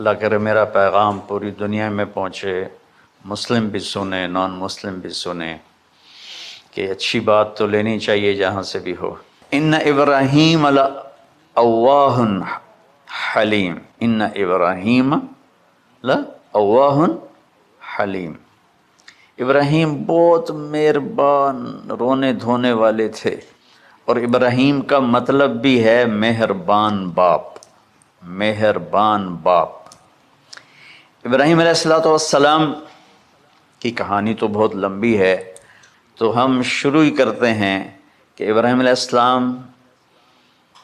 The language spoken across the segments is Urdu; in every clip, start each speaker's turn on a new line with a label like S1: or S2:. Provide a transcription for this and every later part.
S1: اللہ کرے میرا پیغام پوری دنیا میں پہنچے، مسلم بھی سنیں، نان مسلم بھی سنیں، کہ اچھی بات تو لینی چاہیے جہاں سے بھی ہو۔ ان ابراہیم لأواہ حلیم، ان ابراہیم لأواہ حلیم، ابراہیم بہت مہربان رونے دھونے والے تھے، اور ابراہیم کا مطلب بھی ہے مہربان باپ، مہربان باپ۔ ابراہیم علیہ السلام کی کہانی تو بہت لمبی ہے، تو ہم شروع ہی کرتے ہیں کہ ابراہیم علیہ السلام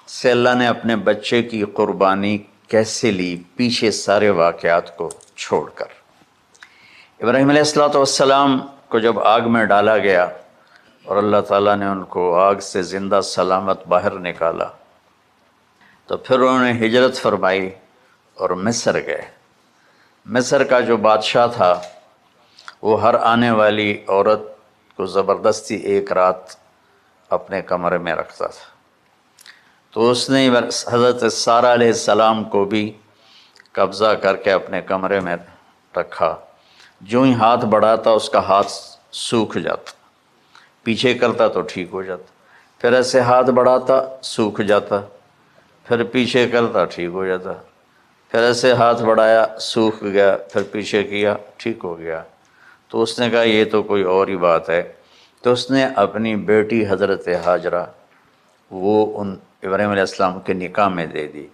S1: سے اللہ نے اپنے بچے کی قربانی کیسے لی، پیچھے سارے واقعات کو چھوڑ کر۔ ابراہیم علیہ السلام کو جب آگ میں ڈالا گیا اور اللہ تعالیٰ نے ان کو آگ سے زندہ سلامت باہر نکالا، تو پھر انہوں نے ہجرت فرمائی اور مصر گئے۔ مصر کا جو بادشاہ تھا وہ ہر آنے والی عورت کو زبردستی ایک رات اپنے کمرے میں رکھتا تھا، تو اس نے حضرت سارہ علیہ السلام کو بھی قبضہ کر کے اپنے کمرے میں رکھا۔ جو ہی ہاتھ بڑھاتا اس کا ہاتھ سوکھ جاتا، پیچھے کرتا تو ٹھیک ہو جاتا، پھر ایسے ہاتھ بڑھاتا سوکھ جاتا، پھر پیچھے کرتا ٹھیک ہو جاتا، پھر ایسے ہاتھ بڑھایا سوکھ گیا، پھر پیچھے کیا ٹھیک ہو گیا۔ تو اس نے کہا یہ تو کوئی اور ہی بات ہے، تو اس نے اپنی بیٹی حضرت ہاجرہ وہ ان ابراہیم علیہ السلام کے نکاح میں دے دی۔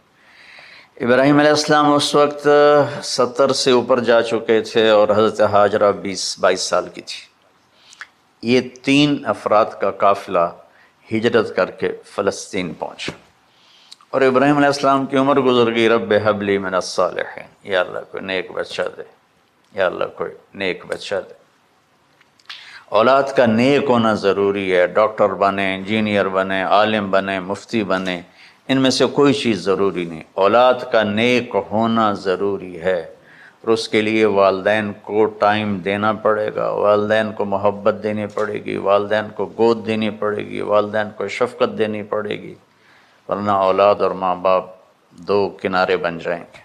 S1: ابراہیم علیہ السلام اس وقت 70 سے اوپر جا چکے تھے اور حضرت ہاجرہ 22 سال کی تھی۔ یہ 3 افراد کا قافلہ ہجرت کر کے فلسطین پہنچا، اور ابراہیم علیہ السلام کی عمر گزر گئی۔ رب ہب لی من الصالحین، یا اللہ کوئی نیک بچہ دے، یا اللہ کوئی نیک بچہ دے۔ اولاد کا نیک ہونا ضروری ہے، ڈاکٹر بنے، انجینئر بنے، عالم بنے، مفتی بنے، ان میں سے کوئی چیز ضروری نہیں، اولاد کا نیک ہونا ضروری ہے، اور اس کے لیے والدین کو ٹائم دینا پڑے گا، والدین کو محبت دینی پڑے گی، والدین کو گود دینی پڑے گی، والدین کو شفقت دینی پڑے گی، ورنہ اولاد اور ماں باپ 2 کنارے بن جائیں گے۔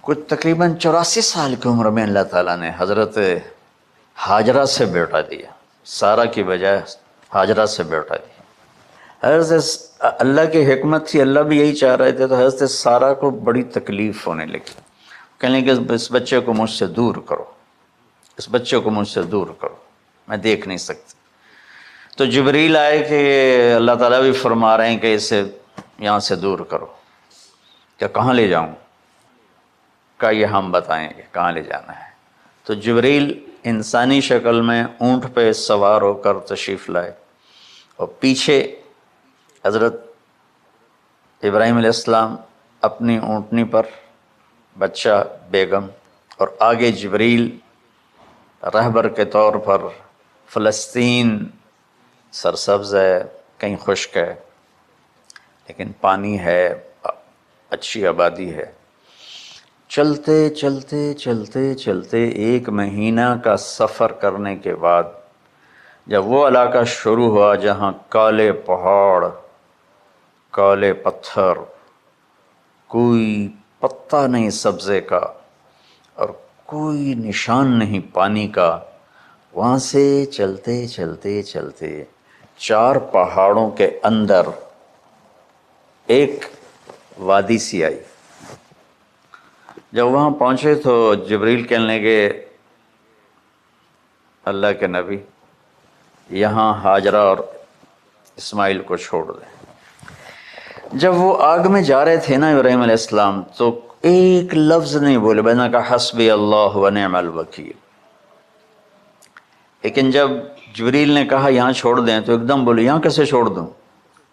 S1: کچھ تقریباً 84 سال کی عمر میں اللہ تعالیٰ نے حضرت ہاجرہ سے بیٹا دیا، سارہ کی بجائے ہاجرہ سے بیٹا دیا۔ حضرت اللہ کی حکمت تھی، اللہ بھی یہی چاہ رہے تھے، تو حضرت سارہ کو بڑی تکلیف ہونے لگی، کہنے کہ اس بچے کو مجھ سے دور کرو، اس بچے کو مجھ سے دور کرو، میں دیکھ نہیں سکتی۔ تو جبریل آئے کہ اللہ تعالیٰ بھی فرما رہے ہیں کہ اسے یہاں سے دور کرو، کہ کہاں لے جاؤں؟ کہ یہ ہم بتائیں گے کہاں لے جانا ہے۔ تو جبریل انسانی شکل میں اونٹ پہ سوار ہو کر تشریف لائے، اور پیچھے حضرت ابراہیم علیہ السلام اپنی اونٹنی پر، بچہ بیگم، اور آگے جبریل رہبر کے طور پر۔ فلسطین سرسبز ہے، کہیں خشک ہے، لیکن پانی ہے، اچھی آبادی ہے۔ چلتے چلتے چلتے چلتے 1 مہینہ کا سفر کرنے کے بعد جب وہ علاقہ شروع ہوا جہاں کالے پہاڑ، کالے پتھر، کوئی پتا نہیں سبزے کا اور کوئی نشان نہیں پانی کا، وہاں سے چلتے چلتے چلتے 4 پہاڑوں کے اندر ایک وادی سی آئی۔ جب وہاں پہنچے تو جبریل کہنے لگے اللہ کے نبی یہاں ہاجرہ اور اسماعیل کو چھوڑ دیں۔ جب وہ آگ میں جا رہے تھے نا ابراہیم علیہ السلام، تو ایک لفظ نہیں بولے، بس نے کہا حسبی اللہ ونعم الوکیل۔ لیکن جب جبریل نے کہا یہاں چھوڑ دیں تو ایک دم بولے یہاں کیسے چھوڑ دوں،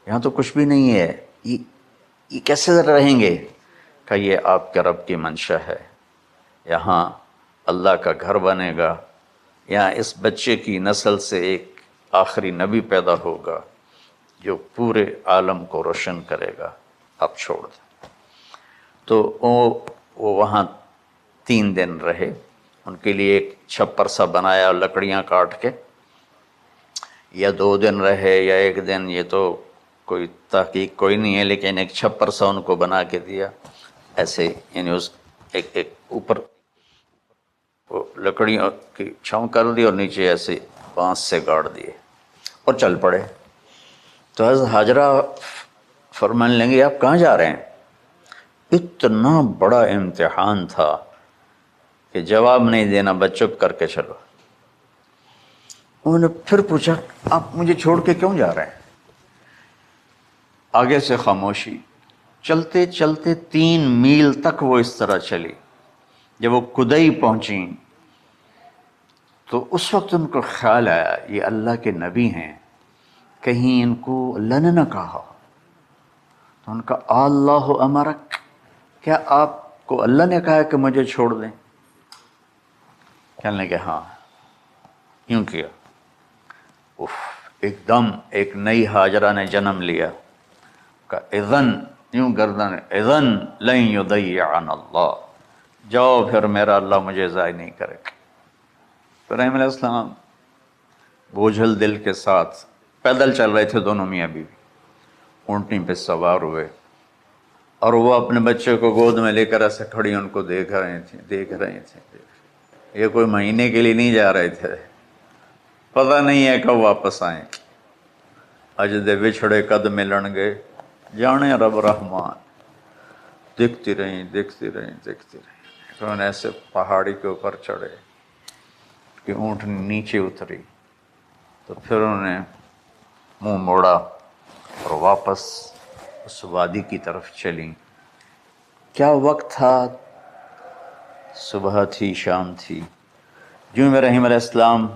S1: یہاں تو کچھ بھی نہیں ہے، یہ کیسے رہیں گے؟ کہ یہ آپ کے رب کی منشا ہے، یہاں اللہ کا گھر بنے گا، یہاں اس بچے کی نسل سے ایک آخری نبی پیدا ہوگا جو پورے عالم کو روشن کرے گا، آپ چھوڑ دیں۔ تو وہ وہاں 3 دن رہے، ان کے لیے ایک چھپر سا بنایا لکڑیاں کاٹ کے، یا 2 دن رہے یا 1 دن، یہ تو کوئی تحقیق کوئی نہیں ہے، لیکن ایک چھپر سا ان کو بنا کے دیا، ایسے یعنی اس ایک اوپر لکڑیوں کی چھاؤں کر دی اور نیچے ایسے بانس سے گاڑ دیے اور چل پڑے۔ تو حضرت حاجرہ فرمانے لگے آپ کہاں جا رہے ہیں؟ اتنا بڑا امتحان تھا کہ جواب نہیں دینا، بس چپ کر کے چلو۔ انہوں نے پھر پوچھا آپ مجھے چھوڑ کے کیوں جا رہے ہیں؟ آگے سے خاموشی۔ چلتے چلتے 3 میل تک وہ اس طرح چلی۔ جب وہ کدئی پہنچیں تو اس وقت ان کو خیال آیا یہ اللہ کے نبی ہیں، کہیں ان کو اللہ نے نہ کہا۔ تو ان کا اللہ امرک، کیا آپ کو اللہ نے کہا کہ مجھے چھوڑ دیں؟ کہنے لگے ہاں۔ یوں کیا، ایک دم ایک نئی حاجرہ نے جنم لیا۔ کہ اذن، یوں گردن، اذن لن یضیعن اللہ، جاؤ پھر میرا اللہ مجھے ضائع نہیں کرے گا۔ ابراہیم علیہ السلام بوجھل دل کے ساتھ پیدل چل رہے تھے، دونوں میاں بیوی اونٹنی پہ سوار ہوئے، اور وہ اپنے بچے کو گود میں لے کر ایسے کھڑی ان کو دیکھ رہے تھے۔ یہ کوئی مہینے کے لیے نہیں جا رہے تھے، پتہ نہیں ہے کب واپس آئیں۔ اج دے وچھڑے قد ملن گے، جانے رب رحمان۔ دیکھتی رہیں۔ تو انہیں ایسے پہاڑی کے اوپر چڑھے کہ اونٹ نیچے اتری، تو پھر انہوں نے منہ موڑا اور واپس اس وادی کی طرف چلیں۔ کیا وقت تھا، صبح تھی، شام تھی۔ جو ابراہیم علیہ السلام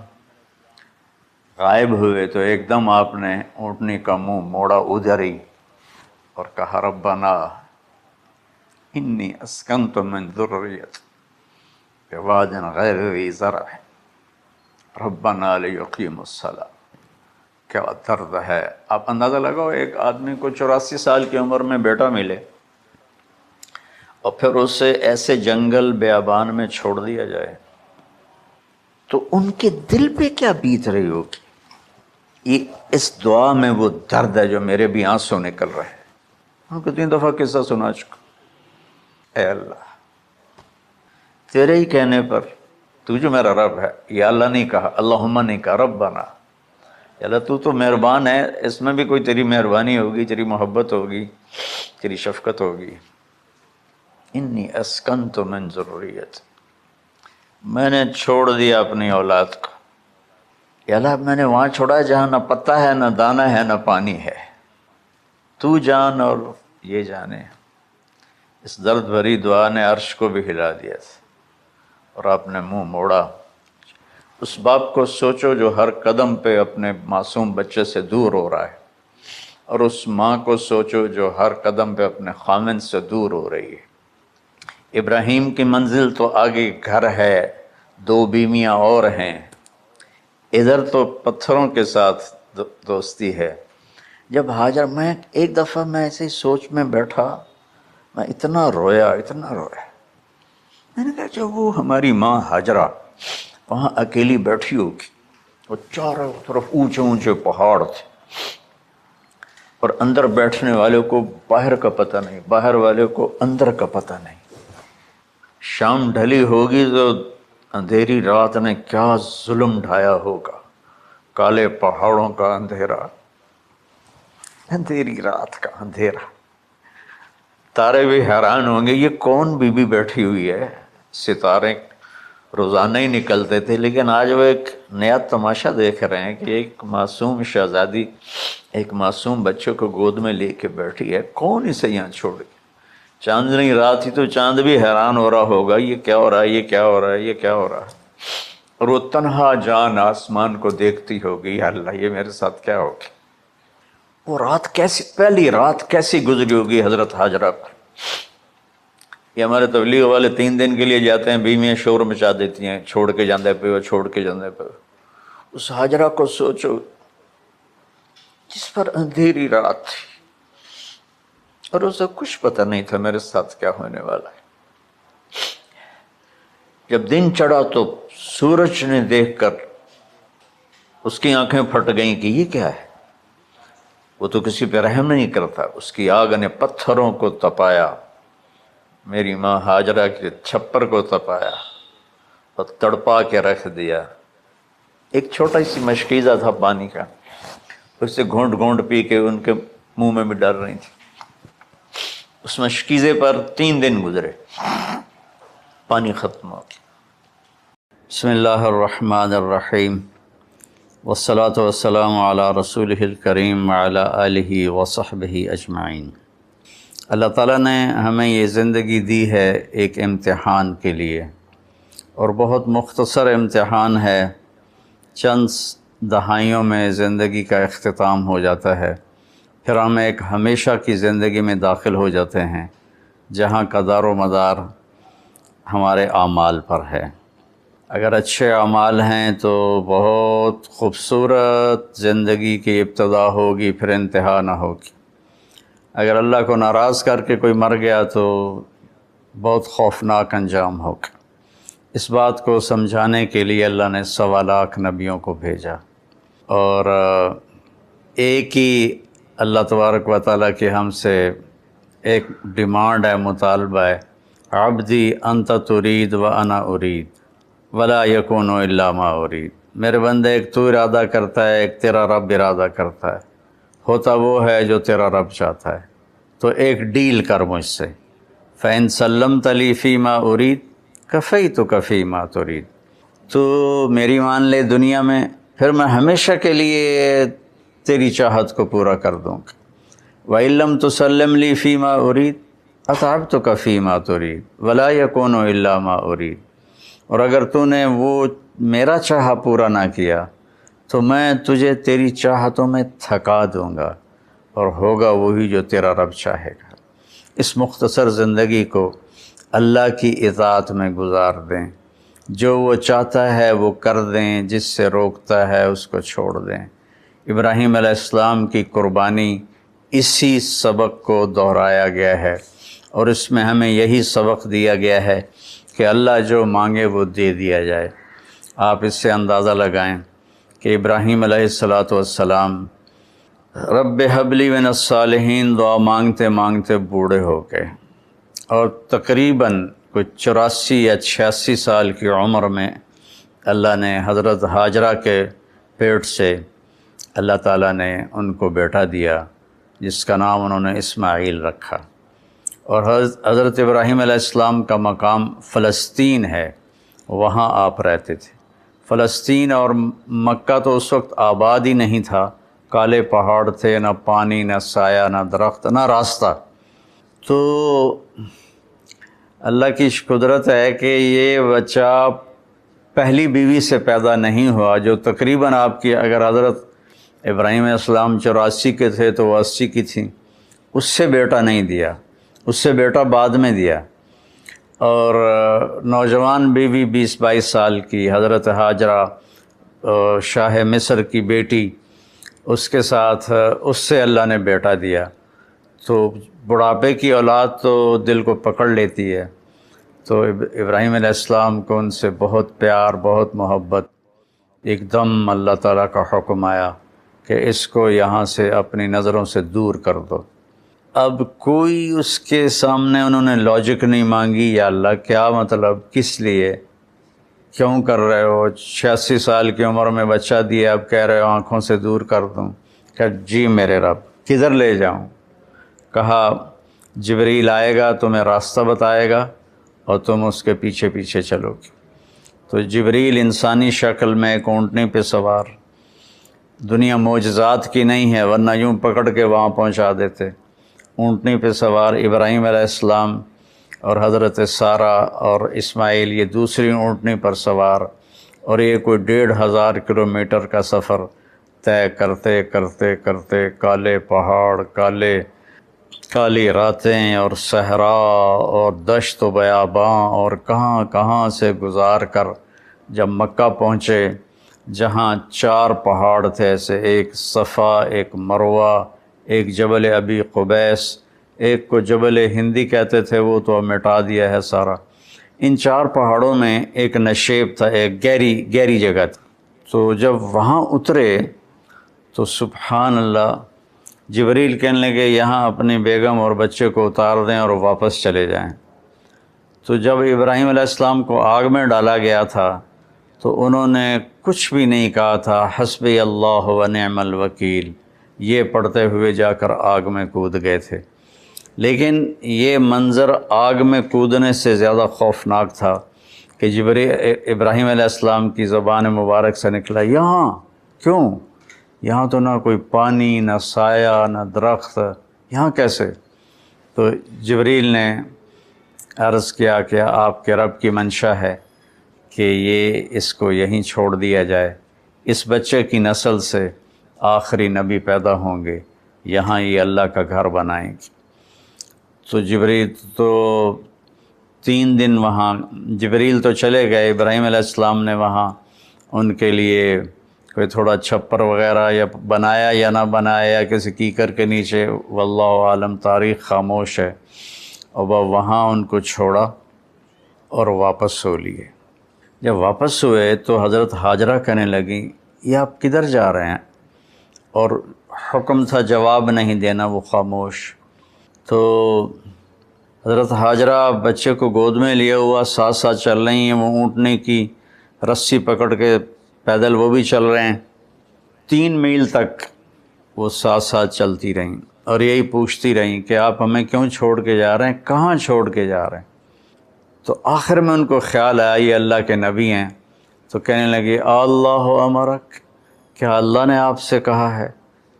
S1: غائب ہوئے تو ایک دم آپ نے اونٹنی کا منہ موڑا ادھر ہی اور کہا ربنا انی اسکنت من ذریتی بواد غیر ذی زرع ربنا لیقیموا الصلاۃ۔ کیا درد ہے! آپ اندازہ لگاؤ، ایک آدمی کو 84 سال کی عمر میں بیٹا ملے اور پھر اسے ایسے جنگل بیابان میں چھوڑ دیا جائے تو ان کے دل پہ کیا بیت رہی ہوگی۔ یہ اس دعا میں وہ درد ہے جو میرے بھی آنسو نکل رہے ہیں۔ ہم کو 3 دفعہ قصہ سنا چکا۔ اے اللہ، تیرے ہی کہنے پر تو جو میرا رب ہے، یا اللہ نہیں کہا، اللہم نہیں کہا، ربنا، یا اللہ تو مہربان ہے، اس میں بھی کوئی تیری مہربانی ہوگی، تیری محبت ہوگی، تیری شفقت ہوگی۔ انی اسکنت من ذریتی، میں نے چھوڑ دیا اپنی اولاد کو، یا اللہ میں نے وہاں چھوڑا جہاں نہ پتا ہے، نہ دانا ہے، نہ پانی ہے، تو جان اور یہ جانے۔ اس درد بھری دعا نے عرش کو بھی ہلا دیا تھا، اور آپ نے منہ موڑا۔ اس باپ کو سوچو جو ہر قدم پہ اپنے معصوم بچے سے دور ہو رہا ہے، اور اس ماں کو سوچو جو ہر قدم پہ اپنے خامن سے دور ہو رہی ہے۔ ابراہیم کی منزل تو آگے گھر ہے، 2 بیویاں اور ہیں، ادھر تو پتھروں کے ساتھ دوستی ہے۔ جب حاجر، میں ایک دفعہ میں ایسے سوچ میں بیٹھا، میں اتنا رویا۔ میں نے کہا جب وہ ہماری ماں حاجرہ وہاں اکیلی بیٹھی ہوگی، اور چاروں طرف اونچے اونچے پہاڑ تھے، اور اندر بیٹھنے والے کو باہر کا پتہ نہیں، باہر والے کو اندر کا پتہ نہیں۔ شام ڈھلی ہوگی تو اندھیری رات نے کیا ظلم ڈھایا ہوگا، کالے پہاڑوں کا اندھیرا، اندھیری رات کا اندھیرا۔ تارے بھی حیران ہوں گے یہ کون بی بی بیٹھی ہوئی ہے۔ ستارے روزانہ ہی نکلتے تھے، لیکن آج وہ ایک نیا تماشا دیکھ رہے ہیں کہ ایک معصوم شہزادی ایک معصوم بچے کو گود میں لے کے بیٹھی ہے، کون اسے یہاں چھوڑے۔ چاندنی رات ہی تو چاند بھی حیران ہو رہا ہوگا، یہ کیا ہو رہا ہے، یہ کیا ہو رہا ہے، یہ کیا ہو رہا ہے۔ اور وہ تنہا جان آسمان کو دیکھتی ہوگی، یا اللہ یہ میرے ساتھ کیا ہوگی۔ وہ رات کیسی، پہلی رات کیسی گزری ہوگی حضرت حاجرہ پر۔ یہ ہمارے تبلیغ والے 3 دن کے لیے جاتے ہیں، بیویاں شور مچا دیتی ہیں، چھوڑ کے جاندے پہ، چھوڑ کے جاندے پہ۔ اس حاجرہ کو سوچو جس پر اندھیری رات تھی، اور اسے کچھ پتہ نہیں تھا میرے ساتھ کیا ہونے والا ہے۔ جب دن چڑھا تو سورج نے دیکھ کر اس کی آنکھیں پھٹ گئیں کہ یہ کیا ہے۔ وہ تو کسی پہ رحم نہیں کرتا، اس کی آگ نے پتھروں کو تپایا، میری ماں ہاجرہ کے چھپر کو تپایا اور تڑپا کے رکھ دیا. ایک چھوٹا سی مشکیزہ تھا پانی کا، اس سے گھونٹ گھونٹ پی کے ان کے منہ میں بھی ڈال رہی تھی. اس مشکیزے پر 3 دن گزرے، پانی ختم ہو گیا. بسم اللہ الرحمن الرحیم، والصلاة والسلام علی رسولہ الکریم وعلی آلہ وصحبہ اجمعین. اللہ تعالیٰ نے ہمیں یہ زندگی دی ہے ایک امتحان کے لیے، اور بہت مختصر امتحان ہے. چند دہائیوں میں زندگی کا اختتام ہو جاتا ہے، پھر ہم ایک ہمیشہ کی زندگی میں داخل ہو جاتے ہیں جہاں کا دار و مدار ہمارے اعمال پر ہے. اگر اچھے اعمال ہیں تو بہت خوبصورت زندگی کی ابتدا ہوگی، پھر انتہا نہ ہوگی. اگر اللہ کو ناراض کر کے کوئی مر گیا تو بہت خوفناک انجام ہوگا. اس بات کو سمجھانے کے لیے اللہ نے 1.25 لاکھ نبیوں کو بھیجا، اور ایک ہی اللہ تبارک و تعالیٰ کی ہم سے ایک ڈیمانڈ ہے، مطالبہ ہے، عبدی انت ترید و انا ارید ولا یکون الا ما ارید. میرے بندے، ایک تو ارادہ کرتا ہے، ایک تیرا رب ارادہ کرتا ہے، ہوتا وہ ہے جو تیرا رب چاہتا ہے. تو ایک ڈیل کر مجھ سے، فَإِن سَلَّمْتَ لِي فِي مَا أُرِيدُ كَفَيْتُكَ فِي مَا تُرِيدُ. تو میری مان لے دنیا میں، پھر میں ہمیشہ کے لیے تیری چاہت کو پورا کر دوں گا. وَإِن لَّمْ تُسَلِّمْ لِي فِي مَا أُرِيدُ أَتْعَبْتُكَ فِي مَا تُرِيدُ وَلَا يَكُونُ إِلَّا مَا أُرِيدُ. اور اگر تو نے وہ میرا چاہا پورا نہ کیا تو میں تجھے تیری چاہتوں میں تھکا دوں گا، اور ہوگا وہی جو تیرا رب چاہے گا. اس مختصر زندگی کو اللہ کی اطاعت میں گزار دیں، جو وہ چاہتا ہے وہ کر دیں، جس سے روکتا ہے اس کو چھوڑ دیں. ابراہیم علیہ السلام کی قربانی اسی سبق کو دہرایا گیا ہے، اور اس میں ہمیں یہی سبق دیا گیا ہے کہ اللہ جو مانگے وہ دے دیا جائے. آپ اس سے اندازہ لگائیں کہ ابراہیم علیہ السلام رب حب لی من الصالحین دعا مانگتے مانگتے بوڑھے ہو گئے، اور تقریباً کوئی 84 یا 86 سال کی عمر میں اللہ نے حضرت ہاجرہ کے پیٹ سے اللہ تعالیٰ نے ان کو بیٹا دیا، جس کا نام انہوں نے اسماعیل رکھا. اور حضرت ابراہیم علیہ السلام کا مقام فلسطین ہے، وہاں آپ رہتے تھے. فلسطین اور مکہ تو اس وقت آباد ہی نہیں تھا، کالے پہاڑ تھے، نہ پانی، نہ سایہ، نہ درخت، نہ راستہ. تو اللہ کی قدرت ہے کہ یہ بچہ پہلی بیوی سے پیدا نہیں ہوا، جو تقریباً آپ کی، اگر حضرت ابراہیم علیہ السلام 84 کے تھے تو وہ 80 کی تھیں، اس سے بیٹا نہیں دیا، اس سے بیٹا بعد میں دیا. اور نوجوان بیوی 20-22 سال کی حضرت ہاجرہ، شاہ مصر کی بیٹی، اس کے ساتھ اس سے اللہ نے بیٹا دیا. تو بڑھاپے کی اولاد تو دل کو پکڑ لیتی ہے. تو ابراہیم علیہ السلام کو ان سے بہت پیار، بہت محبت. ایک دم اللہ تعالیٰ کا حکم آیا کہ اس کو یہاں سے اپنی نظروں سے دور کر دو. اب کوئی اس کے سامنے انہوں نے لاجک نہیں مانگی، یا اللہ کیا مطلب، کس لیے، کیوں کر رہے ہو، 86 سال کی عمر میں بچہ دیا، اب کہہ رہے ہو آنکھوں سے دور کر دوں. کہ جی میرے رب، کدھر لے جاؤں؟ کہا جبریل آئے گا، تمہیں راستہ بتائے گا اور تم اس کے پیچھے پیچھے چلو گے. تو جبریل انسانی شکل میں ایک اونٹنی پہ سوار، دنیا معجزات کی نہیں ہے ورنہ یوں پکڑ کے وہاں پہنچا دیتے. اونٹنی پہ سوار ابراہیم علیہ السلام اور حضرت سارہ اور اسماعیل یہ دوسری اونٹنی پر سوار، اور یہ کوئی 1,500 کلومیٹر کا سفر طے کرتے کرتے کرتے، کالے پہاڑ، کالی راتیں اور صحرا اور دشت و بیاباں اور کہاں کہاں سے گزار کر جب مکہ پہنچے، جہاں 4 پہاڑ تھے، ایسے ایک صفا، ایک مروہ، ایک جبل ابی قبیس، ایک کو جبل ہندی کہتے تھے، وہ تو مٹا دیا ہے سارا. ان 4 پہاڑوں میں ایک نشیب تھا، ایک گہری جگہ تھی. تو جب وہاں اترے تو سبحان اللہ، جبریل کہنے لگے یہاں اپنی بیگم اور بچے کو اتار دیں اور واپس چلے جائیں. تو جب ابراہیم علیہ السلام کو آگ میں ڈالا گیا تھا تو انہوں نے کچھ بھی نہیں کہا تھا، حسبی اللہ و نعم الوکیل، یہ پڑھتے ہوئے جا کر آگ میں کود گئے تھے۔ لیکن یہ منظر آگ میں کودنے سے زیادہ خوفناک تھا کہ ابراہیم علیہ السلام کی زبان مبارک سے نکلا، یہاں کیوں؟ یہاں تو نہ کوئی پانی، نہ سایہ، نہ درخت، یہاں کیسے؟ تو جبریل نے عرض کیا کہ آپ کے رب کی منشا ہے کہ یہ اس کو یہیں چھوڑ دیا جائے، اس بچے کی نسل سے آخری نبی پیدا ہوں گے، یہاں یہ اللہ کا گھر بنائیں گے۔ تو جبریل تو 3 دن وہاں، جبریل تو چلے گئے، ابراہیم علیہ السلام نے وہاں ان کے لیے کوئی تھوڑا چھپر وغیرہ یا بنایا یا نہ بنایا، یا کسی کیکر کے نیچے، واللہ عالم، تاریخ خاموش ہے، اور وہ وہاں ان کو چھوڑا اور واپس ہو لیے۔ جب واپس ہوئے تو حضرت ہاجرہ کہنے لگیں، یہ آپ کدھر جا رہے ہیں؟ اور حکم تھا جواب نہیں دینا، وہ خاموش۔ تو حضرت ہاجرہ بچے کو گود میں لیا ہوا ساتھ ساتھ چل رہی ہیں، وہ اونٹنے کی رسی پکڑ کے پیدل وہ بھی چل رہے ہیں، 3 میل تک وہ ساتھ ساتھ چلتی رہیں اور یہی پوچھتی رہیں کہ آپ ہمیں کیوں چھوڑ کے جا رہے ہیں، کہاں چھوڑ کے جا رہے ہیں؟ تو آخر میں ان کو خیال آیا یہ اللہ کے نبی ہیں، تو کہنے لگے اللہ امرک، کیا اللہ نے آپ سے کہا ہے؟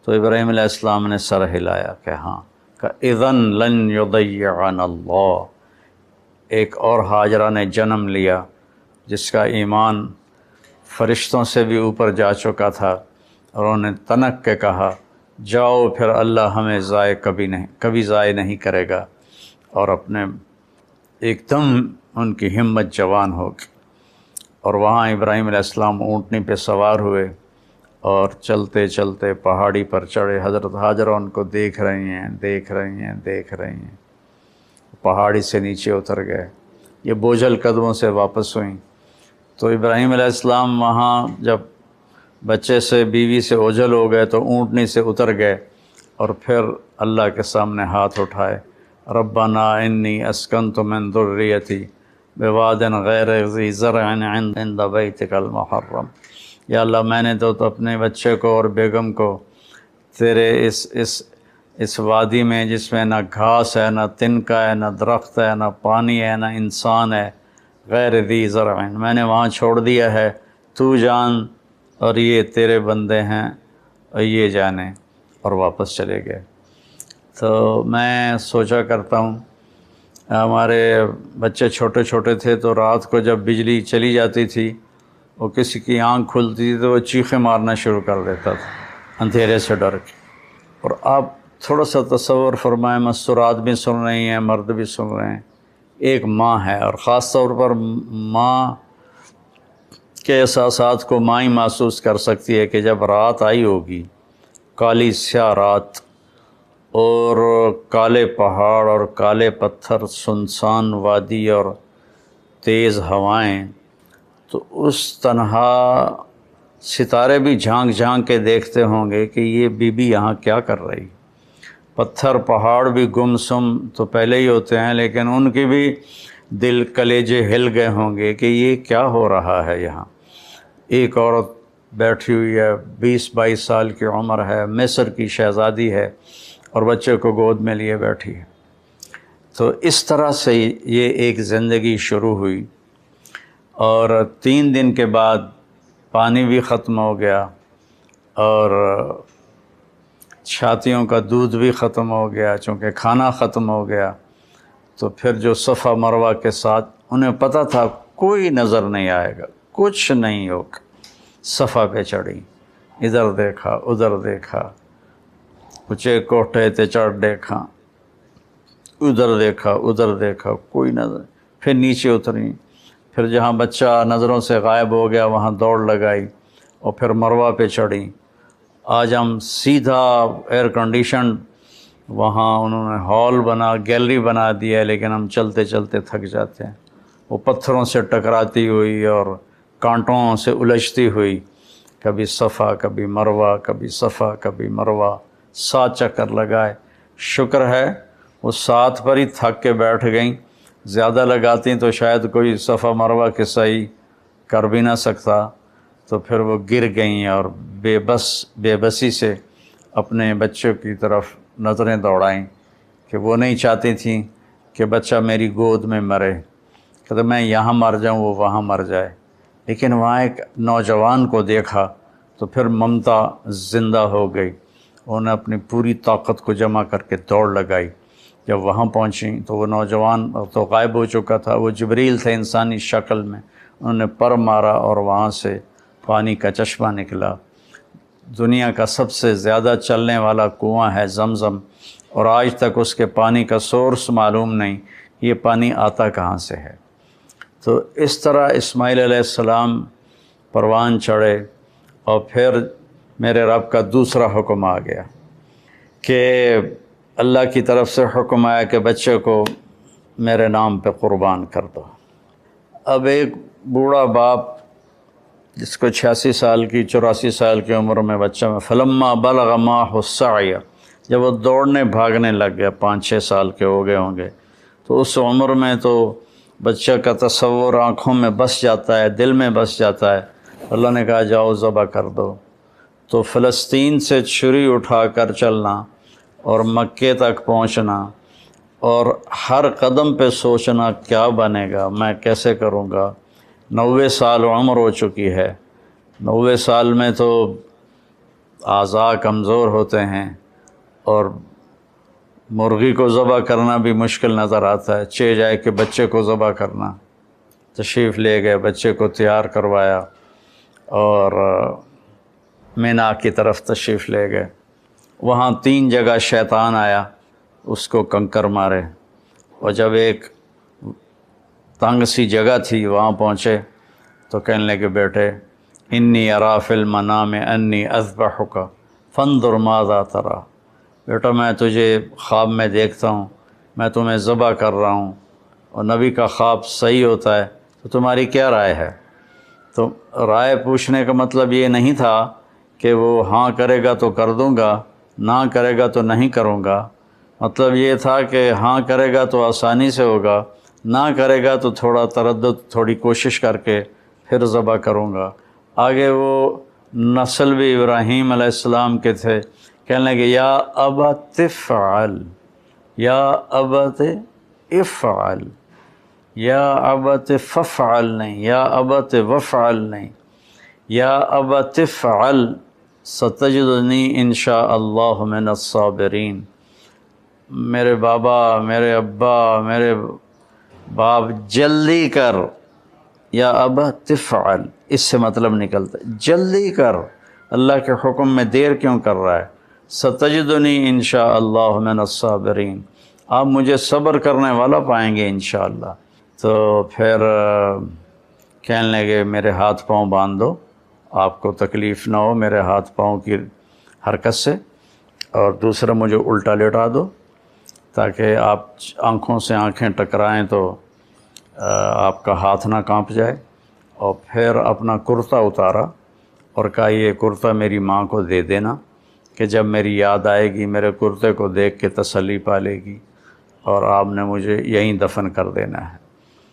S1: تو ابراہیم علیہ السلام نے سر ہلایا کہ ہاں، کہ اذن لن یضیعنا اللہ۔ ایک اور ہاجرہ نے جنم لیا جس کا ایمان فرشتوں سے بھی اوپر جا چکا تھا، اور انہوں نے تنک کے کہا جاؤ پھر اللہ ہمیں کبھی ضائع نہیں کرے گا، اور اپنے ایک دم ان کی ہمت جوان ہو گئی، اور وہاں ابراہیم علیہ السلام اونٹنی پہ سوار ہوئے اور چلتے چلتے پہاڑی پر چڑھے۔ حضرت ہاجرہ ان کو دیکھ رہی ہیں، پہاڑی سے نیچے اتر گئے، یہ بوجھل قدموں سے واپس ہوئیں۔ تو ابراہیم علیہ السلام وہاں جب بچے سے، بیوی سے اوجھل ہو گئے تو اونٹنی سے اتر گئے، اور پھر اللہ کے سامنے ہاتھ اٹھائے، ربنا انی اسکنت من ذریتی بواد غیر ذی زرع عند بیتک المحرم، یا اللہ میں نے تو اپنے بچے کو اور بیگم کو تیرے اس وادی میں جس میں نہ گھاس ہے، نہ تنکا ہے، نہ درخت ہے، نہ پانی ہے، نہ انسان ہے، غیر ذی زرع، میں نے وہاں چھوڑ دیا ہے، تو جان اور یہ تیرے بندے ہیں اور یہ جانے، اور واپس چلے گئے۔ تو میں سوچا کرتا ہوں، ہمارے بچے چھوٹے چھوٹے تھے تو رات کو جب بجلی چلی جاتی تھی، وہ کسی کی آنکھ کھلتی تھی تو وہ چیخیں مارنا شروع کر دیتا تھا اندھیرے سے ڈر کے۔ اور آپ تھوڑا سا تصور فرمائیں، مستورات بھی سن رہی ہیں، مرد بھی سن رہے ہیں، ایک ماں ہے، اور خاص طور پر ماں کے احساسات کو ماں ہی محسوس کر سکتی ہے کہ جب رات آئی ہوگی، کالی سیاہ رات، اور کالے پہاڑ اور کالے پتھر، سنسان وادی اور تیز ہوائیں، تو اس تنہا ستارے بھی جھانک جھانک کے دیکھتے ہوں گے کہ یہ بی بی یہاں کیا کر رہی۔ پتھر پہاڑ بھی گمسم تو پہلے ہی ہوتے ہیں، لیکن ان کی بھی دل کلیجے ہل گئے ہوں گے کہ یہ کیا ہو رہا ہے یہاں۔ ایک عورت بیٹھی ہوئی ہے، 20-22 سال کی عمر ہے، مصر کی شہزادی ہے، اور بچے کو گود میں لیے بیٹھی ہے۔ تو اس طرح سے یہ ایک زندگی شروع ہوئی، اور 3 دن کے بعد پانی بھی ختم ہو گیا، اور چھاتیوں کا دودھ بھی ختم ہو گیا، چونکہ کھانا ختم ہو گیا۔ تو پھر جو صفا مروہ کے ساتھ انہیں پتہ تھا کوئی نظر نہیں آئے گا، کچھ نہیں ہوگا، صفا پہ چڑھی، ادھر دیکھا ادھر دیکھا، اونچے کوٹھے تے چڑھ دیکھا، ادھر دیکھا ادھر دیکھا، کوئی نظر، پھر نیچے اتری، پھر جہاں بچہ نظروں سے غائب ہو گیا وہاں دوڑ لگائی، اور پھر مروہ پہ چڑھی۔ آج ہم سیدھا ایئر کنڈیشن وہاں انہوں نے ہال گیلری بنا دیا ہے، لیکن ہم چلتے چلتے تھک جاتے ہیں۔ وہ پتھروں سے ٹکراتی ہوئی اور کانٹوں سے الجھتی ہوئی، کبھی صفا کبھی مروہ، کبھی صفا کبھی مروہ، 7 چکر لگائے۔ شکر ہے وہ 7 پر ہی تھک کے بیٹھ گئیں، زیادہ لگاتی تو شاید کوئی صفا مروہ کے سعی کر بھی نہ سکتا، تو پھر وہ گر گئیں اور بے بسی سے اپنے بچوں کی طرف نظریں دوڑائیں کہ وہ نہیں چاہتی تھیں کہ بچہ میری گود میں مرے، کہ میں یہاں مر جاؤں وہ وہاں مر جائے۔ لیکن وہاں ایک نوجوان کو دیکھا تو پھر ممتا زندہ ہو گئی، انہوں نے اپنی پوری طاقت کو جمع کر کے دوڑ لگائی۔ جب وہاں پہنچیں تو وہ نوجوان تو غائب ہو چکا تھا، وہ جبریل تھے انسانی شکل میں، انہوں نے پر مارا اور وہاں سے پانی کا چشمہ نکلا۔ دنیا کا سب سے زیادہ چلنے والا کنواں ہے زمزم، اور آج تک اس کے پانی کا سورس معلوم نہیں، یہ پانی آتا کہاں سے ہے۔ تو اس طرح اسماعیل علیہ السلام پروان چڑھے، اور پھر میرے رب کا دوسرا حکم آ گیا کہ اللہ کی طرف سے حکم آیا کہ بچے کو میرے نام پہ قربان کر دو۔ اب ایک بوڑھا باپ جس کو 86 سال کی 84 سال کی عمر میں بچہ میں فلما بلغ معه السعی، جب وہ دوڑنے بھاگنے لگ گیا، 5-6 سال کے ہو گئے ہوں گے، تو اس عمر میں تو بچہ کا تصور آنکھوں میں بس جاتا ہے، دل میں بس جاتا ہے۔ اللہ نے کہا جاؤ ذبح کر دو۔ تو فلسطین سے چھری اٹھا کر چلنا اور مکے تک پہنچنا، اور ہر قدم پہ سوچنا کیا بنے گا، میں کیسے کروں گا۔ 90 سال عمر ہو چکی ہے، 90 سال میں تو اعضاء کمزور ہوتے ہیں، اور مرغی کو ذبح کرنا بھی مشکل نظر آتا ہے، چہ جائے کہ بچے کو ذبح کرنا۔ تشریف لے گئے، بچے کو تیار کروایا اور مینا کی طرف تشریف لے گئے۔ وہاں 3 جگہ شیطان آیا، اس کو کنکر مارے، اور جب ایک تنگ سی جگہ تھی وہاں پہنچے تو کہنے لگے بیٹے انی ارا فی المنام انی اذبحک فانظر ماذا تری، بیٹا میں تجھے خواب میں دیکھتا ہوں، میں تمہیں ذبح کر رہا ہوں، اور نبی کا خواب صحیح ہوتا ہے تو تمہاری کیا رائے ہے؟ تو رائے پوچھنے کا مطلب یہ نہیں تھا کہ وہ ہاں کرے گا تو کر دوں گا، نہ کرے گا تو نہیں کروں گا، مطلب یہ تھا کہ ہاں کرے گا تو آسانی سے ہوگا، نہ کرے گا تو تھوڑا تردد، تھوڑی کوشش کر کے پھر ذبح کروں گا۔ آگے وہ نسل بھی ابراہیم علیہ السلام کے تھے، کہنے لگے یا ابت افعل، یا ابت افعل، یا ابت ففعل نہیں، یا ابت وفعل نہیں، یا ابت افعل ستجدنی انشاء اللہ من الصابرین۔ میرے بابا، میرے ابا، میرے باپ جلدی کر، یا ابا تفعل، اس سے مطلب نکلتا ہے جلدی کر، اللہ کے حکم میں دیر کیوں کر رہا ہے؟ ستجدنی انشاء اللہ من الصابرین، آپ مجھے صبر کرنے والا پائیں گے انشاءاللہ۔ تو پھر کہنے لگے میرے ہاتھ پاؤں باندھ دو، آپ کو تکلیف نہ ہو میرے ہاتھ پاؤں کی حرکت سے، اور دوسرا مجھے الٹا لیٹا دو تاکہ آپ آنکھوں سے آنکھیں ٹکرائیں تو آپ کا ہاتھ نہ کانپ جائے۔ اور پھر اپنا کرتا اتارا اور کہا یہ کرتا میری ماں کو دے دینا کہ جب میری یاد آئے گی میرے کرتے کو دیکھ کے تسلی پا لے گی، اور آپ نے مجھے یہیں دفن کر دینا ہے۔